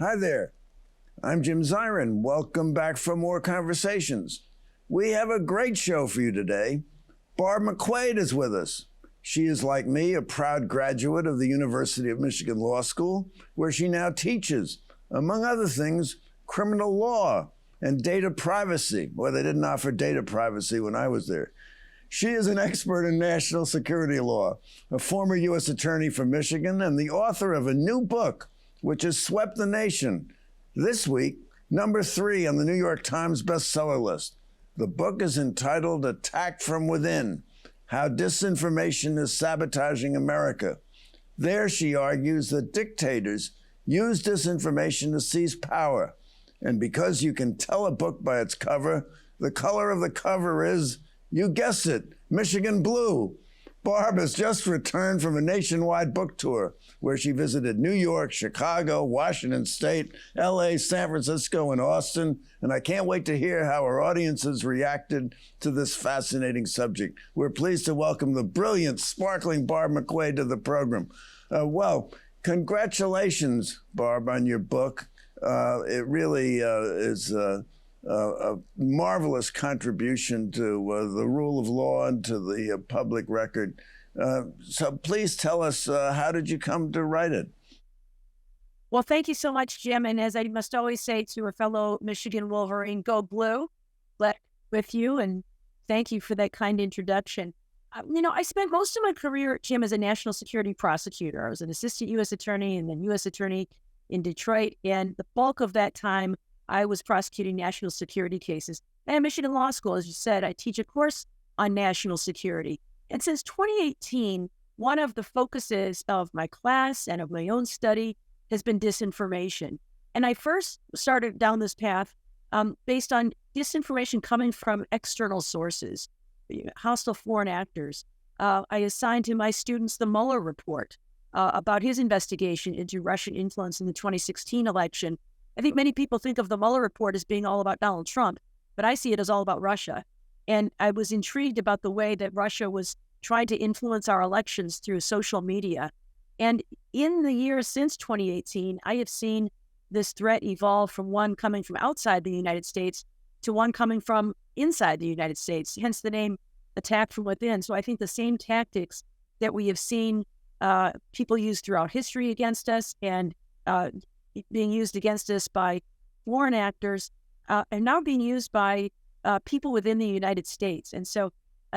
Hi there, I'm Jim Zirin. Welcome back for more conversations. We have a great show for you today. Barb McQuade is with us. She is, like me, a proud graduate of the University of Michigan Law School, where she now teaches, among other things, criminal law and data privacy. Well, they didn't offer data privacy when I was there. She is an expert in national security law, a former U.S. attorney from Michigan, and the author of a new book, which has swept the nation. This week, number 3 on the New York Times bestseller list. The book is entitled Attack from Within: How Disinformation is Sabotaging America. There she argues that dictators use disinformation to seize power. And because you can tell a book by its cover, the color of the cover is, you guessed it, Michigan blue. Barb has just returned from a nationwide book tour where she visited New York, Chicago, Washington State, LA, San Francisco, and Austin. And I can't wait to hear how our audiences reacted to this fascinating subject. We're pleased to welcome the brilliant, sparkling Barb McQuade to the program. Well, congratulations, Barb, on your book. It really is a marvelous contribution to the rule of law and to the public record. So please tell us, how did you come to write it? Well, thank you so much, Jim. And as I must always say to a fellow Michigan Wolverine, go blue, with you. And thank you for that kind introduction. I spent most of my career, Jim, as a national security prosecutor. I was an assistant U.S. attorney and then U.S. attorney in Detroit. And the bulk of that time, I was prosecuting national security cases. And at Michigan Law School, as you said, I teach a course on national security. And since 2018, one of the focuses of my class and of my own study has been disinformation. And I first started down this path based on disinformation coming from external sources, hostile foreign actors. I assigned to my students the Mueller report about his investigation into Russian influence in the 2016 election. I think many people think of the Mueller report as being all about Donald Trump, but I see it as all about Russia. And I was intrigued about the way that Russia was trying to influence our elections through social media. And in the years since 2018, I have seen this threat evolve from one coming from outside the United States to one coming from inside the United States, hence the name Attack from Within. So I think the same tactics that we have seen people use throughout history against us and being used against us by foreign actors and now being used by people within the United States. And so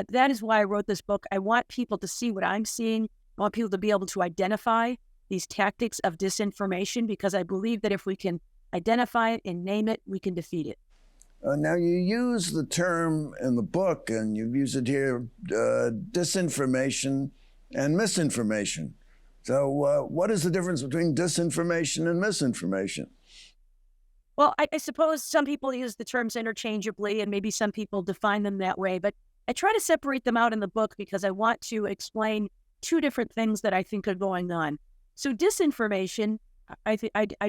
that is why I wrote this book. I want people to see what I'm seeing. I want people to be able to identify these tactics of disinformation, because I believe that if we can identify it and name it, we can defeat it. Now, you use the term in the book, and you've used it here, disinformation and misinformation. So what is the difference between disinformation and misinformation? Well, I suppose some people use the terms interchangeably, and maybe some people define them that way, but I try to separate them out in the book because I want to explain two different things that I think are going on. So disinformation, I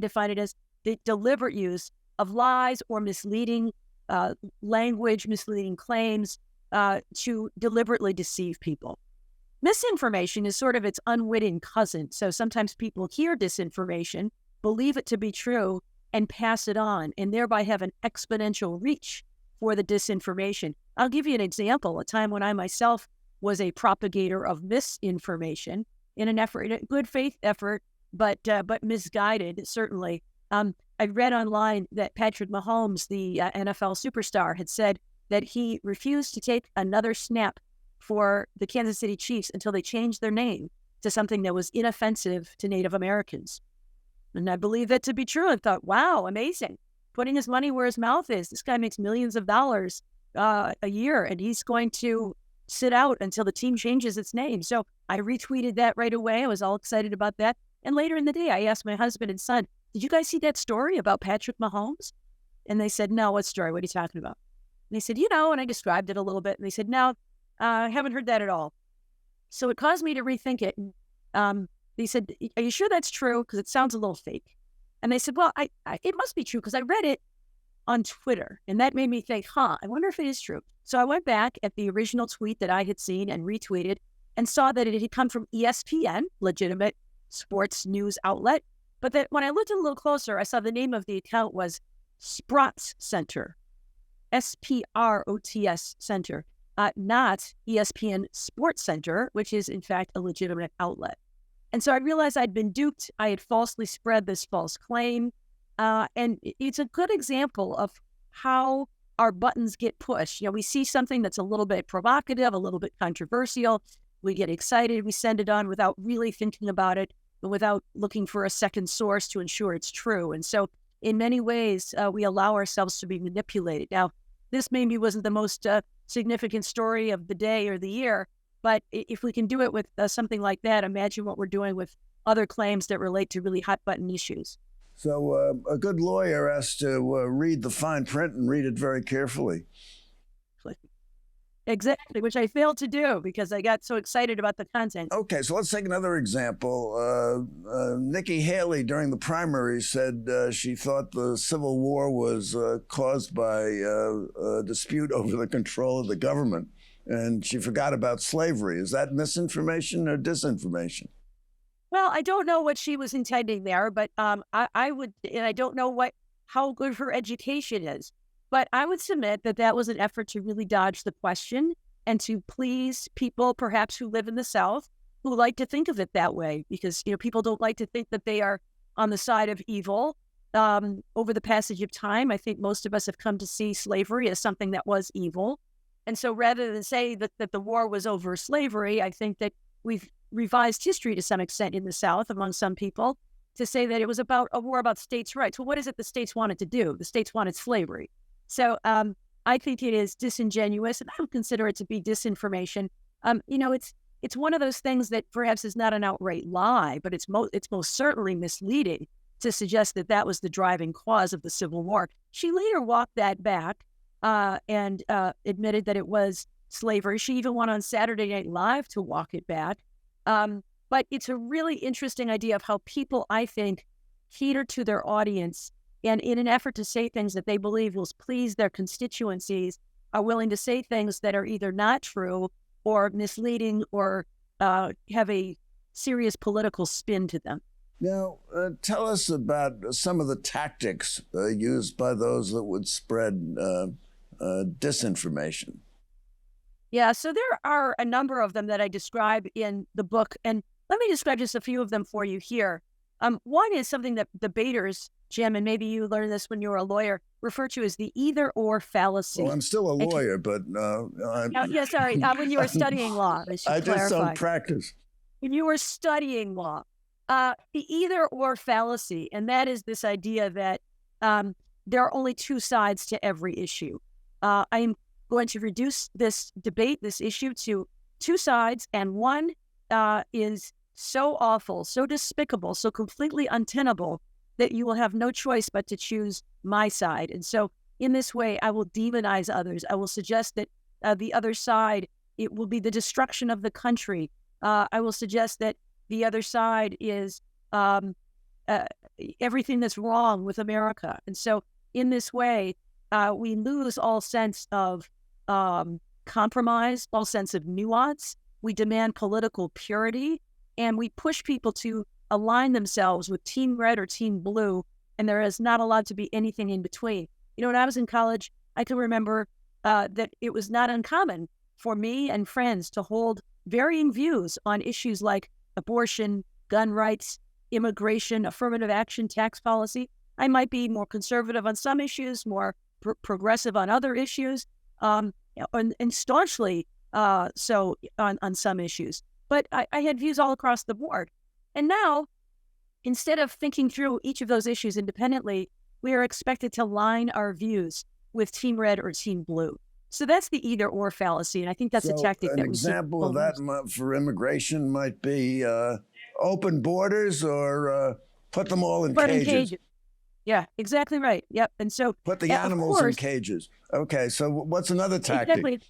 define it as the deliberate use of lies or misleading language, misleading claims to deliberately deceive people. Misinformation is sort of its unwitting cousin. So sometimes people hear disinformation, believe it to be true, and pass it on, and thereby have an exponential reach for the disinformation. I'll give you an example, a time when I myself was a propagator of misinformation in a good faith effort, but misguided, certainly. I read online that Patrick Mahomes, the NFL superstar, had said that he refused to take another snap for the Kansas City Chiefs until they changed their name to something that was inoffensive to Native Americans. And I believe that to be true. I thought, wow, amazing. Putting his money where his mouth is. This guy makes millions of dollars a year, and he's going to sit out until the team changes its name. So I retweeted that right away. I was all excited about that. And later in the day, I asked my husband and son, did you guys see that story about Patrick Mahomes? And they said, no, what story? What are you talking about? And they said, and I described it a little bit. And they said, no, I haven't heard that at all. So it caused me to rethink it. And they said, are you sure that's true? Because it sounds a little fake. And they said, well, it must be true because I read it on Twitter. And that made me think, I wonder if it is true. So I went back at the original tweet that I had seen and retweeted and saw that it had come from ESPN, legitimate sports news outlet. But then when I looked a little closer, I saw the name of the account was Sprots Center, SPROTS Center, not ESPN Sports Center, which is in fact a legitimate outlet. And so I realized I'd been duped. I had falsely spread this false claim. And it's a good example of how our buttons get pushed. We see something that's a little bit provocative, a little bit controversial. We get excited. We send it on without really thinking about it and without looking for a second source to ensure it's true. And so in many ways, we allow ourselves to be manipulated. Now, this maybe wasn't the most significant story of the day or the year, but if we can do it with something like that, imagine what we're doing with other claims that relate to really hot button issues. So a good lawyer has to read the fine print and read it very carefully. Exactly, which I failed to do because I got so excited about the content. Okay, so let's take another example. Nikki Haley during the primaries said she thought the Civil War was caused by a dispute over the control of the government, and she forgot about slavery. Is that misinformation or disinformation? Well, I don't know what she was intending there, but I would, and I don't know how good her education is. But I would submit that that was an effort to really dodge the question and to please people perhaps who live in the South who like to think of it that way, because people don't like to think that they are on the side of evil. Over the passage of time, I think most of us have come to see slavery as something that was evil. And so rather than say that the war was over slavery, I think that we've revised history to some extent in the South among some people to say that it was about a war about states' rights. Well, what is it the states wanted to do? The states wanted slavery. So I think it is disingenuous, and I would consider it to be disinformation. It's one of those things that perhaps is not an outright lie, but it's most certainly misleading to suggest that that was the driving cause of the Civil War. She later walked that back and admitted that it was slavery. She even went on Saturday Night Live to walk it back. But it's a really interesting idea of how people, I think, cater to their audience, and in an effort to say things that they believe will please their constituencies, are willing to say things that are either not true or misleading or have a serious political spin to them. Now, tell us about some of the tactics used by those that would spread disinformation. Yeah, so there are a number of them that I describe in the book, and let me describe just a few of them for you here. One is something that debaters, Jim, and maybe you learned this when you were a lawyer, refer to as the either-or fallacy. Well, I'm still a lawyer, but... sorry, when you were studying law, I should clarify. Just don't practice. When you were studying law, the either-or fallacy, and that is this idea that there are only two sides to every issue. I'm going to reduce this debate, this issue, to two sides, and one is so awful, so despicable, so completely untenable that you will have no choice but to choose my side. And so in this way, I will demonize others. I will suggest that the other side, it will be the destruction of the country. I will suggest that the other side is everything that's wrong with America. And so in this way, we lose all sense of compromise, all sense of nuance. We demand political purity, and we push people to align themselves with Team Red or Team Blue, and there is not allowed to be anything in between. When I was in college, I can remember that it was not uncommon for me and friends to hold varying views on issues like abortion, gun rights, immigration, affirmative action, tax policy. I might be more conservative on some issues, more progressive on other issues, and staunchly so on some issues. But I had views all across the board. And now, instead of thinking through each of those issues independently, we are expected to line our views with Team Red or Team Blue. So that's the either-or fallacy, and I think that's a tactic that we see. An example of that for immigration might be open borders or put them all in cages. Yeah, exactly right. Yep. And so put the animals in cages. Okay, so what's another tactic? Exactly.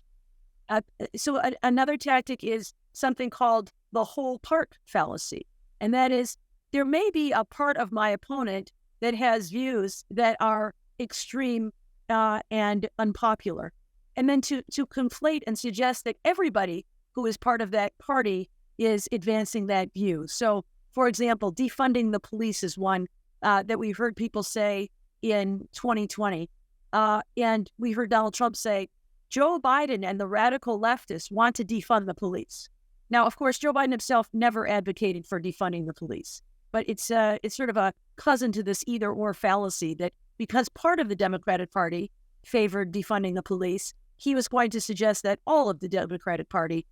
So another tactic is something called the whole part fallacy. And that is, there may be a part of my opponent that has views that are extreme and unpopular. And then to conflate and suggest that everybody who is part of that party is advancing that view. So, For example, defunding the police is one that we heard people say in 2020. And we heard Donald Trump say, Joe Biden and the radical leftists want to defund the police. Now, of course, Joe Biden himself never advocated for defunding the police, but it's sort of a cousin to this either-or fallacy that because part of the Democratic Party favored defunding the police, he was going to suggest that all of the Democratic Party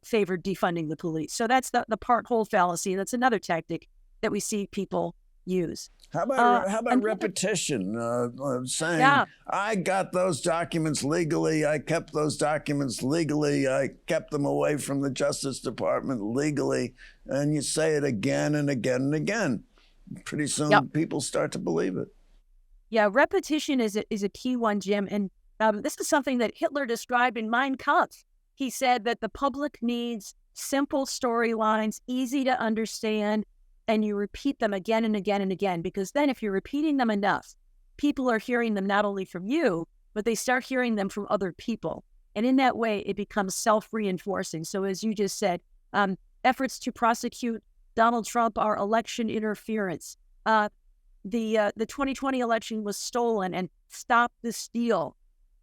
favored defunding the police. So that's the part-whole fallacy. That's another tactic that we see people use. How about repetition? Saying, yeah, I got those documents legally. I kept those documents legally. I kept them away from the Justice Department legally. And you say it again and again and again. Pretty soon, people start to believe it. Yeah, repetition is a key one, Jim. And this is something that Hitler described in Mein Kampf. He said that the public needs simple storylines, easy to understand, and you repeat them again and again and again, because then if you're repeating them enough, people are hearing them not only from you, but they start hearing them from other people. And in that way, it becomes self-reinforcing. So as you just said, efforts to prosecute Donald Trump are election interference. The 2020 election was stolen, and stop the steal.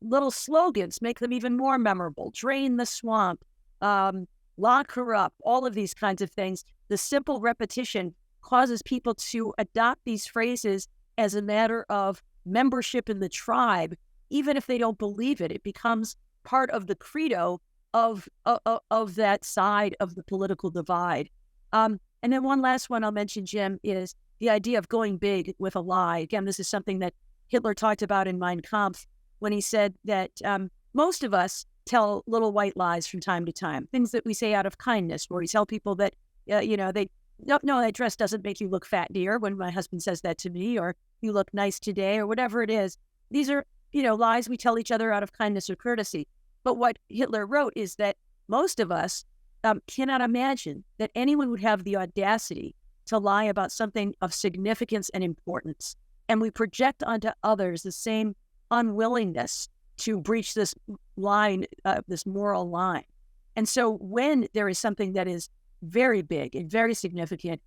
Little slogans make them even more memorable. Drain the swamp, lock her up, all of these kinds of things. The simple repetition causes people to adopt these phrases as a matter of membership in the tribe, even if they don't believe it. It becomes part of the credo of that side of the political divide. And then one last one I'll mention, Jim, is the idea of going big with a lie. Again, this is something that Hitler talked about in Mein Kampf when he said that most of us tell little white lies from time to time, things that we say out of kindness, where we tell people that, no, that dress doesn't make you look fat, dear, when my husband says that to me, or you look nice today, or whatever it is. These are, lies we tell each other out of kindness or courtesy. But what Hitler wrote is that most of us cannot imagine that anyone would have the audacity to lie about something of significance and importance. And we project onto others the same unwillingness to breach this line, this moral line. And so when there is something that is very big and very significant,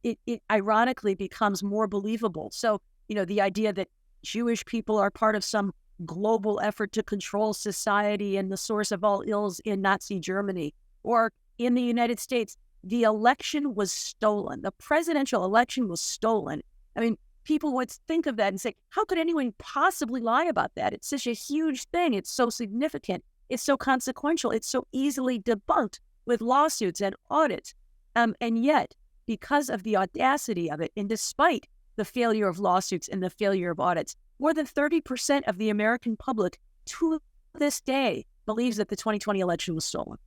it ironically becomes more believable. So, the idea that Jewish people are part of some global effort to control society and the source of all ills in Nazi Germany, or in the United States, the election was stolen. The presidential election was stolen. I mean, people would think of that and say, how could anyone possibly lie about that? It's such a huge thing. It's so significant. It's so consequential. It's so easily debunked with lawsuits and audits. And yet, because of the audacity of it, and despite the failure of lawsuits and the failure of audits, more than 30% of the American public to this day believes that the 2020 election was stolen.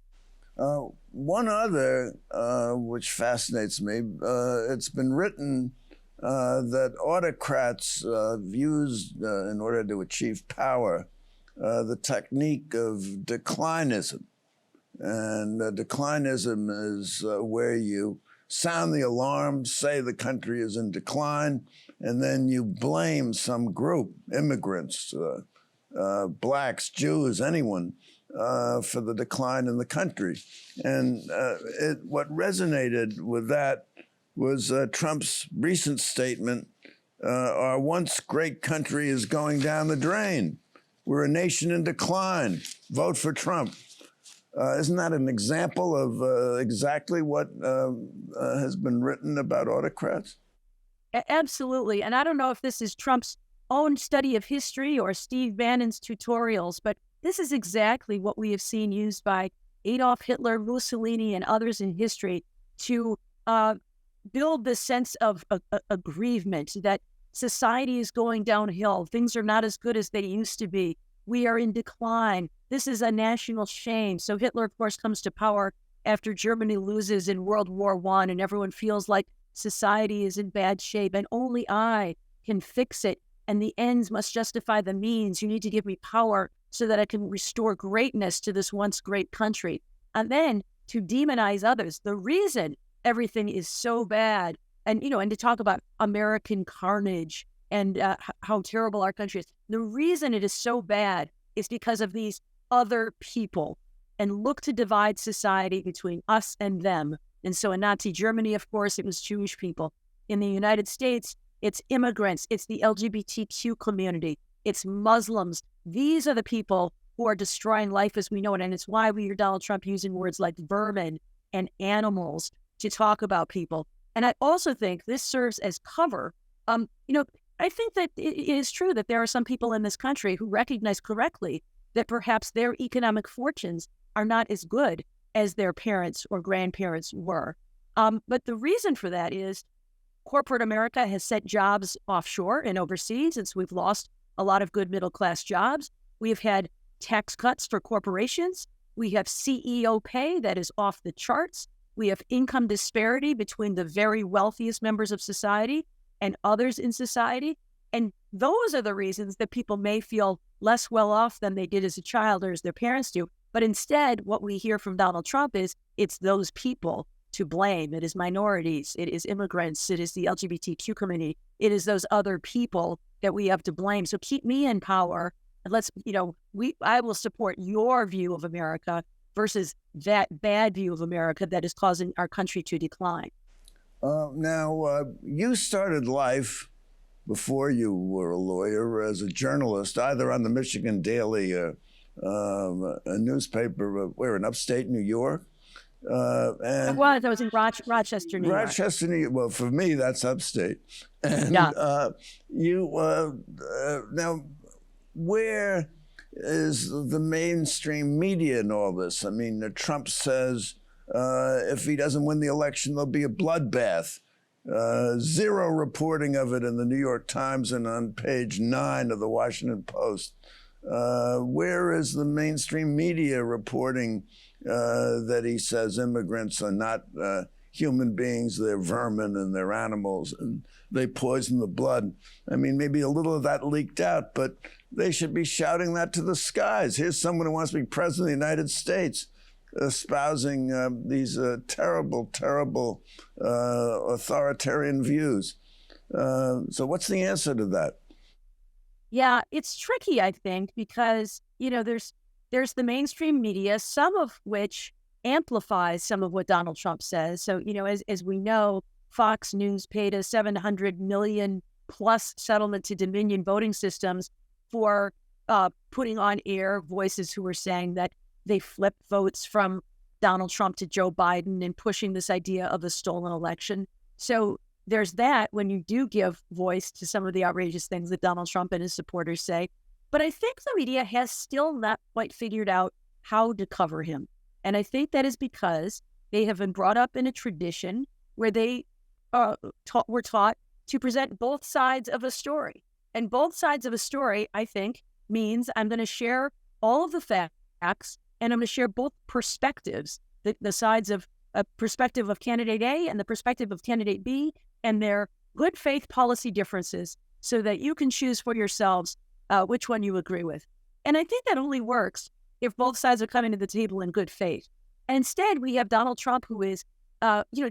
One other, which fascinates me, it's been written that autocrats have used, in order to achieve power, the technique of declinism. And declinism is where you sound the alarm, say the country is in decline, and then you blame some group, immigrants, blacks, Jews, anyone, for the decline in the country. And what resonated with that was Trump's recent statement, our once great country is going down the drain. We're a nation in decline. Vote for Trump. Isn't that an example of exactly what has been written about autocrats? Absolutely. And I don't know if this is Trump's own study of history or Steve Bannon's tutorials, but this is exactly what we have seen used by Adolf Hitler, Mussolini, and others in history to build this sense of aggrievement that society is going downhill. Things are not as good as they used to be. We are in decline. This is a national shame. So Hitler, of course, comes to power after Germany loses in World War I, and everyone feels like society is in bad shape, and only I can fix it. And the ends must justify the means. You need to give me power so that I can restore greatness to this once great country. And then to demonize others. The reason everything is so bad, and to talk about American carnage and how terrible our country is. The reason it is so bad is because of these other people, and look to divide society between us and them And so in Nazi Germany, of course, it was Jewish people. In the United States, it's immigrants, it's the LGBTQ community, it's Muslims. These are the people who are destroying life as we know it. And it's why we hear Donald Trump using words like vermin and animals to talk about people. And I also think this serves as cover. I think that it is true that there are some people in this country who recognize correctly that perhaps their economic fortunes are not as good as their parents or grandparents were. But the reason for that is corporate America has sent jobs offshore and overseas, and so we've lost a lot of good middle-class jobs. We have had tax cuts for corporations. We have CEO pay that is off the charts. We have income disparity between the very wealthiest members of society and others in society. And those are the reasons that people may feel less well off than they did as a child or as their parents do. But instead, what we hear from Donald Trump is it's those people to blame. It is minorities. It is immigrants. It is the LGBTQ community. It is those other people that we have to blame. So keep me in power. And I will support your view of America versus that bad view of America that is causing our country to decline. Now, you started life before you were a lawyer as a journalist, either on the Michigan Daily, a newspaper, where in upstate New York. I was in Rochester, New York. Rochester, New York. Well, for me, that's upstate. And yeah. Now, where is the mainstream media in all this? I mean, Trump says if he doesn't win the election, there'll be a bloodbath. Zero reporting of it in the New York Times and on page 9 of the Washington Post. Where is the mainstream media reporting that he says immigrants are not human beings, they're vermin and they're animals and they poison the blood? I mean, maybe a little of that leaked out, but they should be shouting that to the skies. Here's someone who wants to be president of the United States espousing these terrible, terrible authoritarian views. So what's the answer to that? Yeah, it's tricky, I think, because, there's the mainstream media, some of which amplifies some of what Donald Trump says. So, as we know, Fox News paid a $700 million plus settlement to Dominion voting systems for putting on air voices who were saying that they flipped votes from Donald Trump to Joe Biden and pushing this idea of a stolen election. So there's that when you do give voice to some of the outrageous things that Donald Trump and his supporters say. But I think the media has still not quite figured out how to cover him. And I think that is because they have been brought up in a tradition where they were taught to present both sides of a story. And both sides of a story, I think, means I'm going to share all of the facts and I'm going to share both perspectives, the sides of a perspective of candidate A and the perspective of candidate B and their good faith policy differences so that you can choose for yourselves which one you agree with. And I think that only works if both sides are coming to the table in good faith. And instead, we have Donald Trump, who is,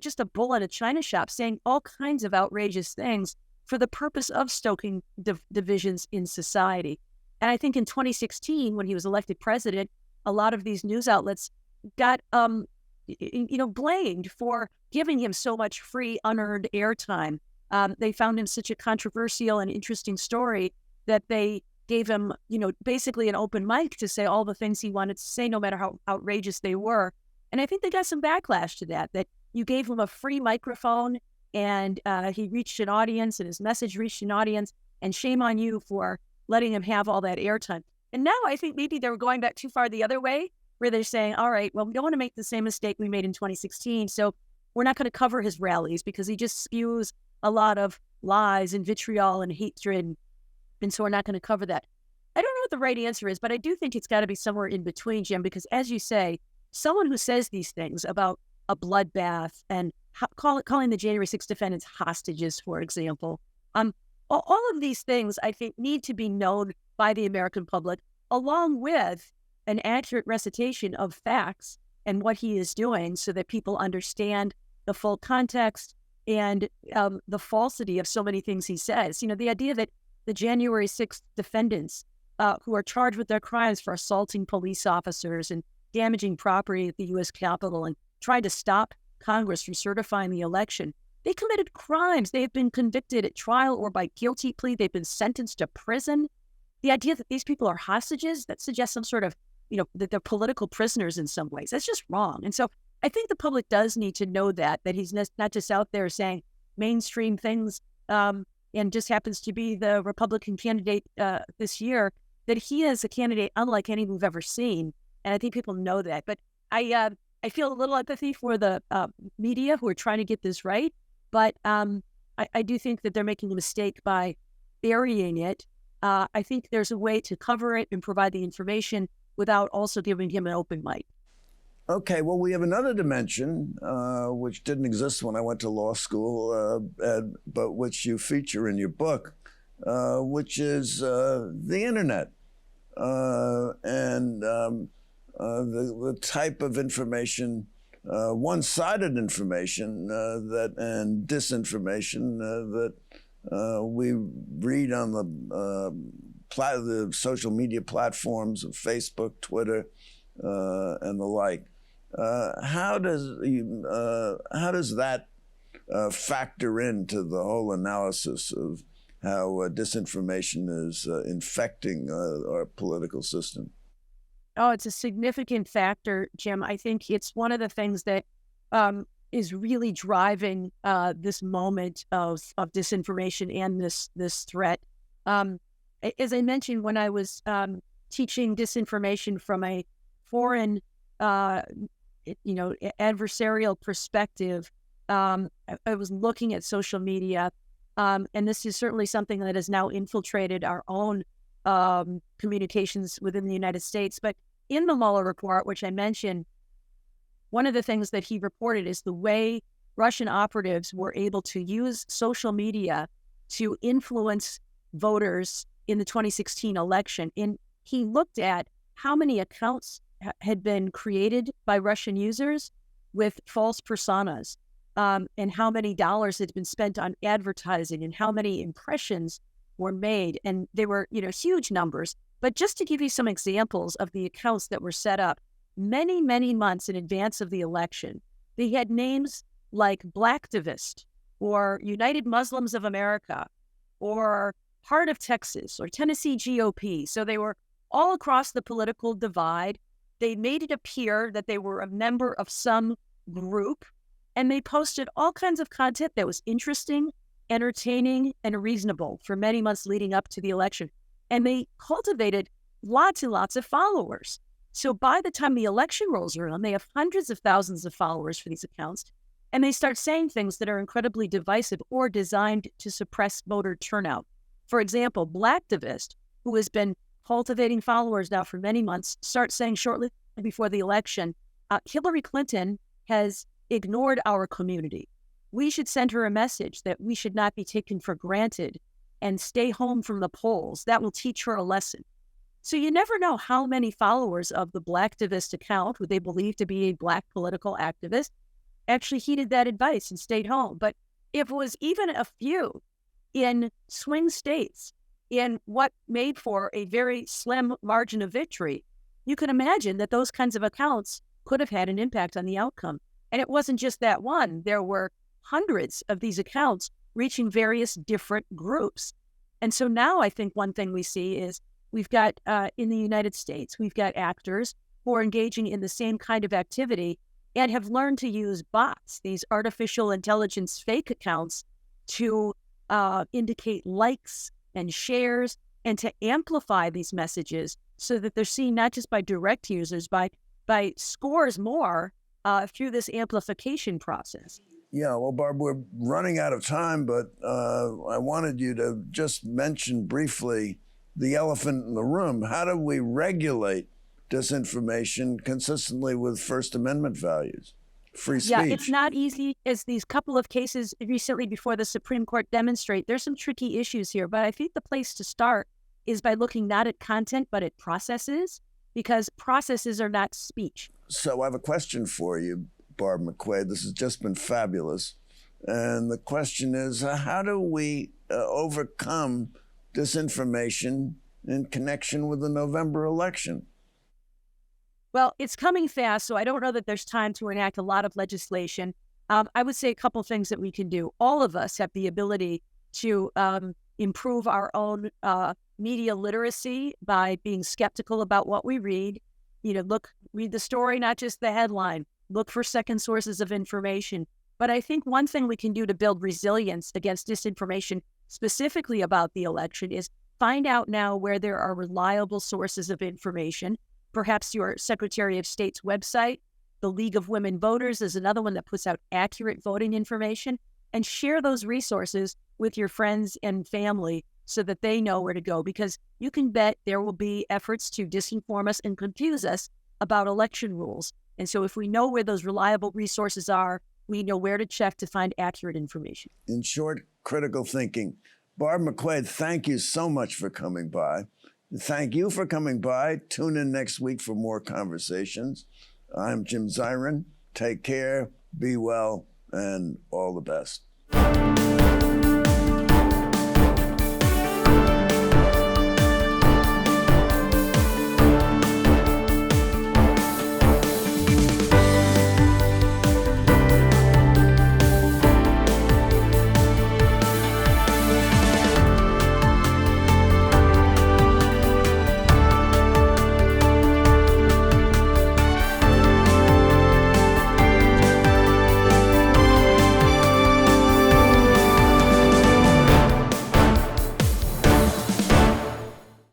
just a bull in a china shop, saying all kinds of outrageous things for the purpose of stoking divisions in society. And I think in 2016, when he was elected president, a lot of these news outlets got, blamed for giving him so much free, unearned airtime. They found him such a controversial and interesting story that they gave him, basically an open mic to say all the things he wanted to say, no matter how outrageous they were. And I think they got some backlash to that you gave him a free microphone and he reached an audience and his message reached an audience, and shame on you for letting him have all that airtime. And now I think maybe they were going back too far the other way, where they're saying, all right, well, we don't want to make the same mistake we made in 2016, so we're not going to cover his rallies because he just spews a lot of lies and vitriol and hatred, and so we're not going to cover that. I don't know what the right answer is, but I do think it's got to be somewhere in between, Jim, because as you say, someone who says these things about a bloodbath and calling the January 6th defendants hostages, for example, all of these things, I think, need to be known by the American public, along with an accurate recitation of facts and what he is doing so that people understand the full context and the falsity of so many things he says. The idea that the January 6th defendants who are charged with their crimes for assaulting police officers and damaging property at the U.S. Capitol and trying to stop Congress from certifying the election. They committed crimes. They have been convicted at trial or by guilty plea. They've been sentenced to prison. The idea that these people are hostages, that suggests some sort of, that they're political prisoners in some ways. That's just wrong. And so I think the public does need to know that he's not just out there saying mainstream things and just happens to be the Republican candidate this year, that he is a candidate unlike any we've ever seen. And I think people know that. But I feel a little empathy for the media who are trying to get this right. But I do think that they're making a mistake by burying it. I think there's a way to cover it and provide the information without also giving him an open mic. Okay, well, we have another dimension, which didn't exist when I went to law school, but which you feature in your book, which is the internet and the type of information, one-sided information and disinformation that we read on the social media platforms of Facebook, Twitter, and the like. How does that factor into the whole analysis of how disinformation is infecting our political system? Oh, it's a significant factor, Jim. I think it's one of the things that is really driving this moment of disinformation and this threat. As I mentioned, when I was teaching disinformation from a foreign, adversarial perspective, I was looking at social media, and this is certainly something that has now infiltrated our own communications within the United States. But in the Mueller report, which I mentioned, one of the things that he reported is the way Russian operatives were able to use social media to influence voters in the 2016 election. And he looked at how many accounts had been created by Russian users with false personas, and how many dollars had been spent on advertising and how many impressions were made. And they were, huge numbers. But just to give you some examples of the accounts that were set up many, many months in advance of the election, they had names like Blacktivist or United Muslims of America or Heart of Texas or Tennessee GOP. So they were all across the political divide. They made it appear that they were a member of some group, and they posted all kinds of content that was interesting, entertaining, and reasonable for many months leading up to the election. And they cultivated lots and lots of followers. So by the time the election rolls around, they have hundreds of thousands of followers for these accounts, and they start saying things that are incredibly divisive or designed to suppress voter turnout. For example, Blacktivist, who has been cultivating followers now for many months, starts saying shortly before the election, Hillary Clinton has ignored our community. We should send her a message that we should not be taken for granted and stay home from the polls. That will teach her a lesson. So you never know how many followers of the Blacktivist account, who they believe to be a Black political activist, actually heeded that advice and stayed home. But if it was even a few in swing states, in what made for a very slim margin of victory, you can imagine that those kinds of accounts could have had an impact on the outcome. And it wasn't just that one. There were hundreds of these accounts reaching various different groups. And so now I think one thing we see is we've got, in the United States, we've got actors who are engaging in the same kind of activity and have learned to use bots, these artificial intelligence fake accounts, to indicate likes and shares and to amplify these messages so that they're seen not just by direct users, by scores more through this amplification process. Yeah, well, Barb, we're running out of time, but I wanted you to just mention briefly the elephant in the room. How do we regulate disinformation consistently with First Amendment values? Free speech. Yeah, it's not easy, as these couple of cases recently before the Supreme Court demonstrate. There's some tricky issues here, but I think the place to start is by looking not at content, but at processes, because processes are not speech. So I have a question for you, Barb McQuade. This has just been fabulous. And the question is, how do we overcome disinformation in connection with the November election? Well, it's coming fast, so I don't know that there's time to enact a lot of legislation. I would say a couple things that we can do. All of us have the ability to improve our own media literacy by being skeptical about what we read. Read the story, not just the headline. Look for second sources of information. But I think one thing we can do to build resilience against disinformation, specifically about the election, is find out now where there are reliable sources of information. Perhaps your Secretary of State's website. The League of Women Voters is another one that puts out accurate voting information, and share those resources with your friends and family so that they know where to go, because you can bet there will be efforts to disinform us and confuse us about election rules. And so if we know where those reliable resources are, we know where to check to find accurate information. In short, critical thinking. Barb McQuade, thank you so much for coming by. Thank you for coming by. Tune in next week for more conversations. I'm Jim Zirin. Take care, be well, and all the best.